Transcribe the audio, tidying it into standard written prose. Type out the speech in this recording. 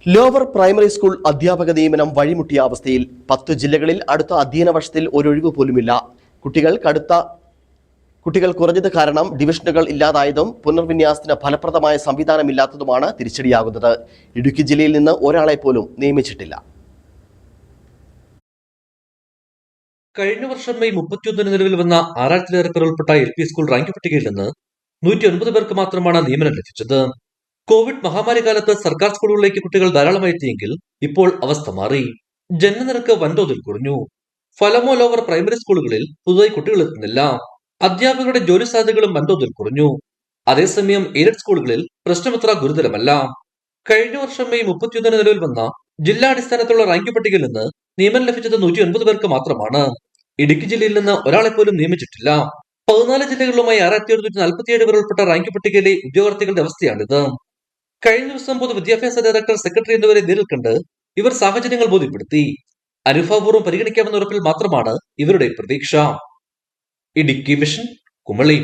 Lower primary school അധ്യാപക നിയമനം വഴിമുട്ടിയ അവസ്ഥയിൽ 10 ജില്ലകളിൽ അടുത്ത അധ്യയന വർഷത്തിൽ ഒരൊഴിവ് പോലുമില്ല. കുട്ടികൾ കുറഞ്ഞത് കാരണം ഡിവിഷനുകൾ ഇല്ലാതായതും പുനർവിന്യാസത്തിന് ഫലപ്രദമായ സംവിധാനമില്ലാത്തതുമാണ് തിരിച്ചടിയാകുന്നത്. ഇടുക്കി ജില്ലയിൽ നിന്ന് ഒരാളെ പോലും നിയമിച്ചിട്ടില്ല. കഴിഞ്ഞ വർഷം മെയ് 31 നിലവിൽ വന്ന 6000 പേർ ഉൾപ്പെട്ട LP സ്കൂൾ റാങ്ക് പട്ടികയിൽ നിന്ന് 109 പേർക്ക് മാത്രമാണ് നിയമനം ലഭിച്ചത്. കോവിഡ് മഹാമാരി കാലത്ത് സർക്കാർ സ്കൂളുകളിലേക്ക് കുട്ടികൾ ധാരാളമായി എത്തിയെങ്കിൽ ഇപ്പോൾ അവസ്ഥ മാറി. ജനനനിരക്ക് വൻതോതിൽ കുറഞ്ഞു. ഫലമോ ലോവർ പ്രൈമറി സ്കൂളുകളിൽ പുതുതായി കുട്ടികൾ എത്തുന്നില്ല. അധ്യാപകരുടെ ജോലി സാധ്യതകളും വൻതോതിൽ കുറഞ്ഞു. അതേസമയം എയ്ഡഡ് സ്കൂളുകളിൽ പ്രശ്നമത്ര ഗുരുതരമല്ല. കഴിഞ്ഞ വർഷം മെയ് 31 നിലവിൽ വന്ന ജില്ലാടിസ്ഥാനത്തുള്ള റാങ്ക് പട്ടികയിൽ നിന്ന് നിയമനം ലഭിച്ചത് 109 പേർക്ക് മാത്രമാണ്. ഇടുക്കി ജില്ലയിൽ നിന്ന് ഒരാളെ പോലും നിയമിച്ചിട്ടില്ല. 14 ജില്ലകളിലുമായി 6147 പേർ ഉൾപ്പെട്ട റാങ്ക് പട്ടികയിലെ ഉദ്യോഗാർത്ഥികളുടെ അവസ്ഥയാണിത്. കഴിഞ്ഞ ദിവസം പൊതുവിദ്യാഭ്യാസ ഡയറക്ടർ, സെക്രട്ടറി എന്നിവരെ നേരിൽ കണ്ട് ഇവർ സാഹചര്യങ്ങൾ ബോധ്യപ്പെടുത്തി. അനുഭാവപൂർവ്വം പരിഗണിക്കാമെന്ന ഉറപ്പിൽ മാത്രമാണ് ഇവരുടെ പ്രതീക്ഷ. ഇടുക്കി വിഷൻ, കുമളി.